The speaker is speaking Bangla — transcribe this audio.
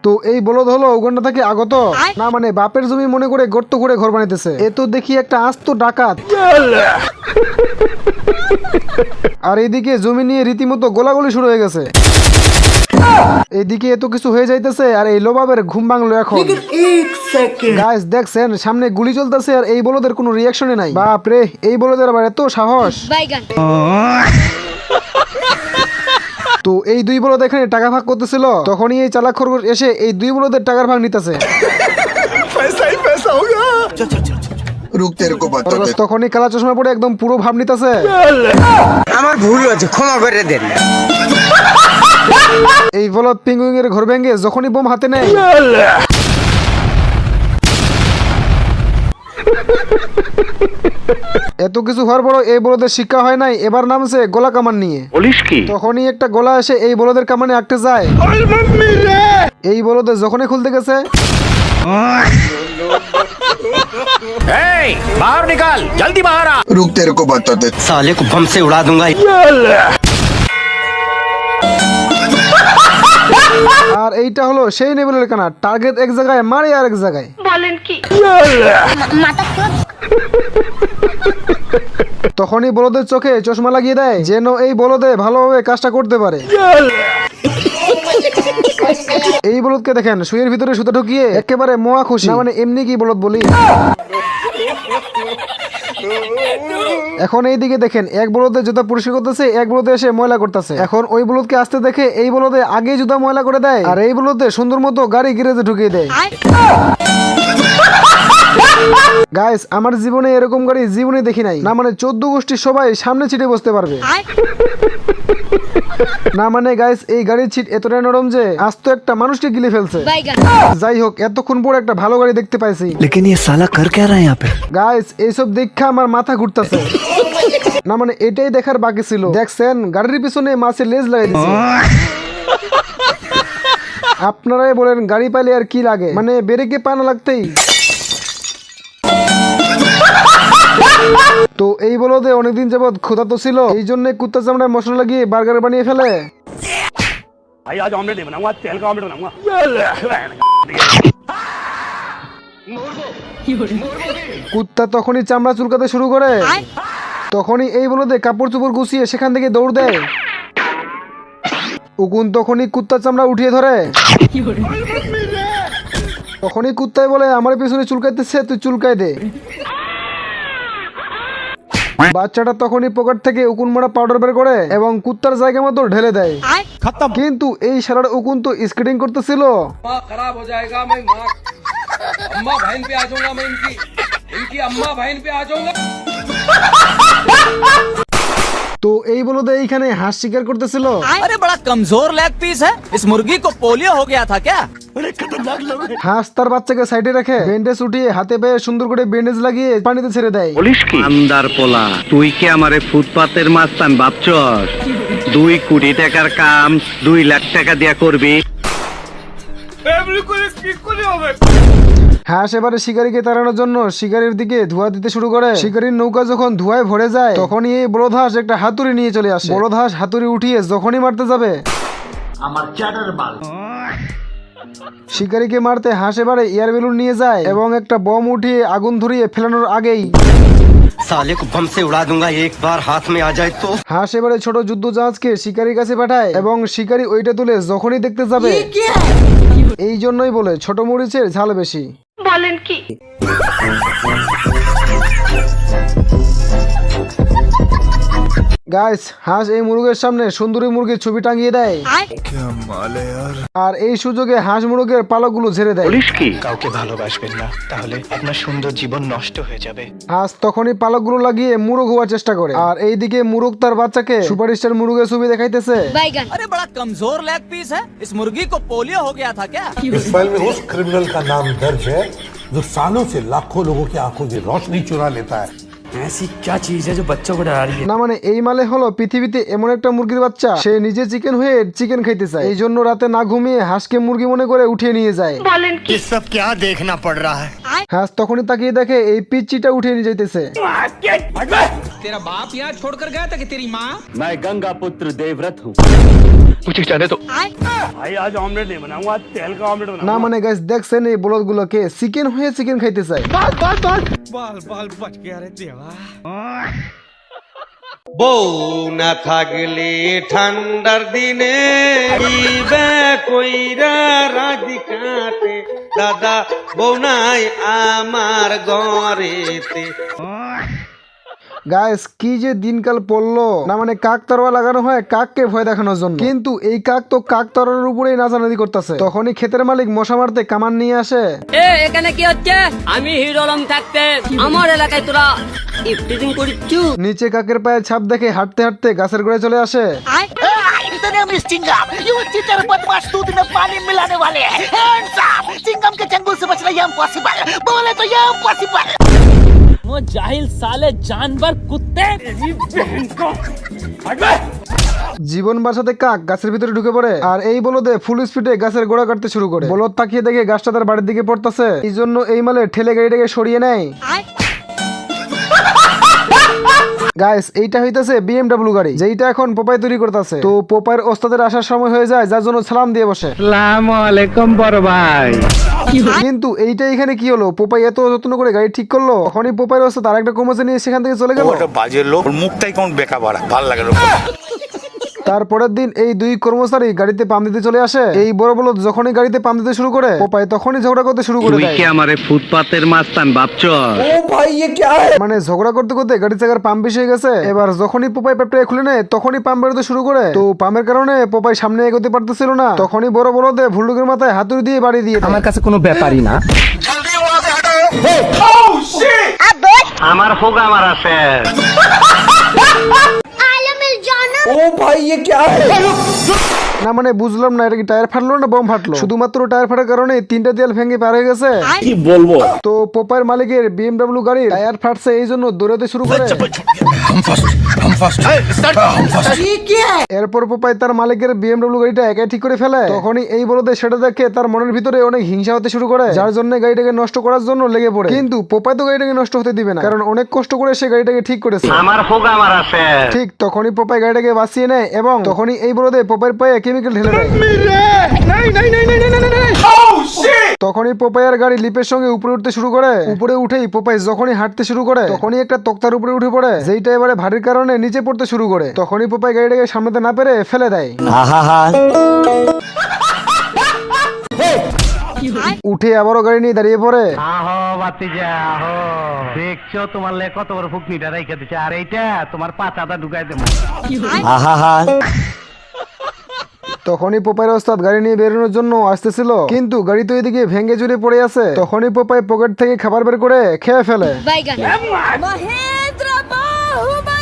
তো এই বলদ হলো উগান্ডা থেকে আগত, না মানে বাপের জমি মনে করে গর্ত করে ঘর বানাইতেছে। এ তো দেখি একটা আস্ত ডাকাত। আর এইদিকে জমি নিয়ে রীতিমতো গোলাগুলি শুরু হয়ে গেছে। এইদিকে এত কিছু হয়ে যাইতেছে আর এই লোবাবের ঘুম ভাঙলো এখন। গাইস দেখছেন সামনে গুলি চলতেছে আর এই বলদের কোনো রিয়াকশনই নাই। বাপ রে, এই বলদের আবার এত সাহস। তো এই দুই বলদ এখানে টাকা ভাগ করতেছিল, তখনই এই চালাক খরগোশ এসে এই দুই বলদের টাকার ভাগ নিতেছে। তখনই কালা চশমা পরে একদম পুরো ভাব নিতেছে। আমার ভুল হয়েছে, ক্ষমা করে দেন। এই বলদ পিঙ্গুইং এর ঘর ভেঙে যখনই বোম হাতে নেয়, এত কিছু হওয়ার পরও এই বলদের শিক্ষা হয় নাই, এবার নামছে গোলা কামান নিয়ে। তখনই একটা গোলা এসে এই বলদের কামানে আটকে যায়। এই বলদে যখনই খুলতে গেছে, बाहर निकाल, जल्दी बाहर आ। रुक, तेरे को बताते साले को बम से उड़ा दूंगा। আর এইটা হলো সেই নেবুলের কানা, টার্গেট এক জায়গায় মারে আর এক জায়গায়। বলেন কি? তখনই বলদের চোখে চশমা লাগিয়ে দেয় যেন এই বলদে ভালোভাবে কাজটা করতে পারে। এই বলদকে দেখেন শুয়ের ভিতরে সুতা ঢুকিয়ে একেবারে মোয়া খুশি, না মানে এমনি কি বলদ বলি। এখন এই দিকে দেখেন এক বলদে জুতা পরিষ্কার করতেছে, এক বলদে এসে ময়লা করতেছে। এখন ওই বলদকে আসতে দেখে এই বলদে আগে জুতা ময়লা করে দেয় আর এই বলদে সুন্দর মতো গাড়ি গ্যারেজে ঢুকিয়ে দেয়। গাইস আমার জীবনে এরকম গাড়ি জীবনে দেখি নাই, না মানে 14 গোষ্ঠী সবাই সামনে ছিটে বসতে পারবে। না মানে গাইস এই গাড়ির ছিট এতটাই নরম যে আস্ত একটা মানুষকে গিলে ফেলছে। যাই হোক এতক্ষণ পর একটা ভালো গাড়ি দেখতে পাইছি। लेकिन ये साला कर क्या रहा है यहाँ पे? গাইস এইসব দেখা আমার মাথা ঘুরতেছে। না মানে এটাই দেখার বাকি ছিল। দেখছেন গাড়ির পিছনে মাছের লেজ লাগিয়ে দিয়েছে। আপনারাই বলেন গাড়ি পাইলে আর কি লাগে, মানে ব্রেকে পা না লাগতেই। তো এই বলদে অনেকদিন যাবত ক্ষুধার্ত ছিল, এই জন্য কুত্তা চামড়ায় মশলা লাগিয়ে বার্গার বানিয়ে ফেলে। भाई आज ऑमलेट नहीं बनाऊंगा, तेल का ऑमलेट बनाऊंगा। কুত্তা তখনই চামড়া চুলকাতে শুরু করে। তখনই এই বলদে কাপড় চোপড় গুছিয়ে সেখান থেকে দৌড় দেয়। উকুন তখনই কুত্তার চামড়া উঠিয়ে ধরে। তখনই কুত্তায় বলে আমার পিছনে চুলকাইতেছে, তুই চুলকাই দে। বাচ্চাটা তখনই পকেট থেকে উকুন মারা পাউডার বের করে এবং কুত্তার জায়গা মতো ঢেলে দেয়। কিন্তু এই সারার উকুন তো স্কেটিং করতেছিল। खराब हो जाएगा, मैं अम्मा बहन पे आ जाऊंगा, मैं इनकी अम्मा बहन पे आ जाऊंगा। তো এই বলদে এইখানে হাঁস শিকার করতেছিল। अरे बड़ा कमजोर लेग पीस है, इस मुर्गी को पोलियो हो गया था क्या? হাঁস তার বাচ্চাকে সাইডে রেখে ব্যান্ডেজ উঠিয়ে হাতে পেয়ে সুন্দর করে ব্যান্ডেজ লাগিয়ে পানিতে ছেড়ে দেয়। আন্দার পোলা, তুই কি আমারে ফুটপাতের মাস্তান ভাবছস? 2 কোটি টাকার কাম 2 লাখ টাকা দিয়া করবি? হাঁস এবারে শিকারীকে তাড়ানোর জন্য শিকারীর দিকে ধোঁয়া দিতে শুরু করে। শিকারীর নৌকা যখন ধোঁয়ায় ভরে যায় তখনই এই বলদ হাঁস একটা হাতুড়ি নিয়ে চলে আসে। বলদ হাঁস হাতুড়ি উঠিয়ে যখনই মারতে যাবে, আমার চ্যাটার বাল শিকারীকে মারতে হাঁস এবারে এয়ার বেলুন নিয়ে যায় এবং একটা বম উঠিয়ে আগুন ধরিয়ে ফেলানোর আগেই साले को बम से उड़ा दूंगा, एक बार हाथ में आ जाए तो। হাঁস এবারে ছোট যুদ্ধ জাহাজকে শিকারীর কাছে পাঠায় এবং শিকারী ওইটা তুলে যখনই দেখতে যাবে, এই জন্যই বলে ছোট মরিচের ঝাল বেশি। বলেন কি? গাইস হাঁস এই মুরগের সামনে সুন্দরী মুরগির ছবি টাঙিয়ে দেয় আর এই সুযোগে হাঁস মুরগের পালকগুলো ঝেড়ে দেয়। কাউকে ভালোবাসবেন না, তাহলে আপনার সুন্দর জীবন নষ্ট হয়ে যাবে। হাঁস তখনই পালকগুলো লাগিয়ে মুরগ হওয়ার চেষ্টা করে আর এইদিকে মুরগ তার বাচ্চাকে সুপারস্টার মুরগের ছবি দেখাইতেছে। अरे बड़ा कमजोर लेग पीस है, इस मुर्गी को पोलियो हो गया था क्या? इस फाइल में उस क्रिमिनल का नाम दर्ज है जो सालों से लाखों लोगों की आंखों की रोशनी चुरा लेता है। ऐसी क्या चीज है जो बच्चों को डरा रही है? না মানে এই মালে হলো পৃথিবীতে এমন একটা মুরগির বাচ্চা, সে নিজে চিকেন হয়ে চিকেন খাইতে চায়, এই জন্য রাতে না ঘুমিয়ে হাঁসকে মুরগি মনে করে উঠিয়ে নিয়ে যায়। ये सब क्या देखना पड़ रहा है? হাঁস তখনই তাকিয়ে দেখে এই পিচ্চিটা উঠিয়ে নিয়ে যাইতেছে। तेरा बाप यहाँ छोड़कर गया था कि तेरी माँ? मैं गंगा पुत्र देवव्रत हूँ। कुछ चाहे तो भाई आज ऑमलेट नहीं बनाऊंगा, आज तेल का ऑमलेट না बनाऊंगा। মানে গাইস দেখছেন এই বলদগুলোকে চিকেন হয়ে চিকেন খাইতে চায়। বউ না থাকলে ঠান্ডার দিনে ইবে কইরা রাজি কাটে দাদা, বউ নাই আমার ঘরেতে। গাইস কি যে দিনকাল পড়লো, না মানে কাক তরোয়া লাগানো হয় কাককে ভয় দেখানোর জন্য, কিন্তু এই কাক তো কাক তরোয়ার উপরেই নাচানাচি করতেছে। তখনই ক্ষেতের মালিক মশা মারতে কামান নিয়ে আসে। এখানে কি হচ্ছে? আমি হিরো আলম থাকতে আমার এলাকায় তোরা ইফটিজিং করিচ্ছু? নিচে কাকের পায়ে ছাপ দেখে হাঁটতে হাঁটতে গাছের গোড়ায় চলে আসে। वो जाहिल साले जानवर कुत्ते। জীবন বাঁচাতে কাক গাছের ভিতরে ঢুকে পড়ে, আর এই বলদে ফুল স্পিডে গাছের গোড়া কাটতে শুরু করে। বলদ তাকিয়ে দেখে গাছটা তার বাড়ির দিকে পড়তেছে, এই জন্য এই মালে ঠেলে গাড়িটাকে সরিয়ে নেয়। গাইস এইটা হইতাছে BMW গাড়ি, যেইটা এখন পোপাই তৈরি করতেছে। তো পোপাইয়ের ওস্তাদের আসার সময় হয়ে যায়, যার জন্য সালাম দিয়ে বসে। আসসালামু আলাইকুম বড় ভাই। কিন্তু এইটা এখানে কি হলো, পোপাই এত যত্ন করে গাড়ি ঠিক করলো, তখনই পোপাইয়ের ওস্তাদ আরেকটা কোমোচে নিয়ে সেখান থেকে চলে গেল। বাজে লোক, মুখটাই কোন বেকা বাড়া, ভাল লাগে লোক। তারপরের দিন এই দুই কর্মচারী গাড়িতে পাম দিতে চলে আসে। এই বড় বলদ যখনই গাড়িতে পাম দিতে শুরু করে, পোপাই তখনই ঝগড়া করতে শুরু করে তুই দেয়। কি আমারে ফুটপাতের মাস্তান ভাবছস? মানে ঝগড়া করতে করতে গাড়ি চাকার পাম্প বেশি হয়ে গেছে। এবার যখনই পোপাই পেপটা খুলে নেয়, তখনই পাম্প বেরোতে শুরু করে। তো পাম্পের কারণে পোপাই সামনে এগোতে পারতেছিল না। তখনই বড় বলদে ভুলুকের মাথায় হাতুড়ি দিয়ে বাড়ি দিয়ে দেয়। আমার কাছে কোনো ব্যাপারই না। আমার হোক আমার আছে। না মানে বুঝলাম না, এটা কি টায়ার ফাটলো না বম ফাটলো? শুধুমাত্র টায়ার ফাটার কারণে তিনটা দেয়াল ভেঙে পার হয়ে গেছে। কি বলবো? তো পোপাইয়ের মালিকের BMW গাড়ির টায়ার ফাটছে, এই জন্য দৌড়াতে শুরু করে। এরপর পোপাই তার মালিকের BMW গাড়িটা একাই ঠিক করে ফেলে। তখনই এই বলদে সেটা দেখে তার মনের ভিতরে অনেক হিংসা হতে শুরু করে, যার জন্য গাড়িটাকে নষ্ট করার জন্য লেগে পড়ে। কিন্তু পোপাই তো গাড়িটাকে নষ্ট হতে দিবে না, কারণ অনেক কষ্ট করে সে গাড়িটাকে ঠিক করেছে। আমার হোক আমার আছে। ঠিক তখনই পোপাই গাড়িটাকে বাঁচিয়ে নেয়, এবং তখনই এই বলদে পোপাইয়ের পায়ে কেমিক্যাল ঢেলে দেয়। তখনই পোপাইয়ের গাড়ি লিপের সঙ্গে উপরে উঠতে শুরু করে। উপরে উঠেই পোপাই যখনই হাঁটতে শুরু করে, তখনই একটা তক্তার উপরে উঠে পড়ে, যেইটা এবারে ভারীর কারণে নিচে পড়তে শুরু করে। তখনই পোপাই গাড়িটাকে সামলাতে না পেরে ফেলে দেয়। উঠে আবারও গাড়ি নিয়ে দাঁড়িয়ে পড়ে। আহো বাতিজা আহো, দেখছো তোমার লে কত বড় ফুকনিটা রাইখা দিছে, আর এইটা তোমার পাছাটা ঢুকাই দেবো। তখনই পোপাইয়ের ওস্তাদ গাড়ি নিয়ে বেরোনোর জন্য আসতেছিল, কিন্তু গাড়ি তো এদিকে ভেঙে চুরে পড়ে আছে। তখনই পোপাই পকেট থেকে খাবার বের করে খেয়ে ফেলে। মহেন্দ্র বাহুবলী।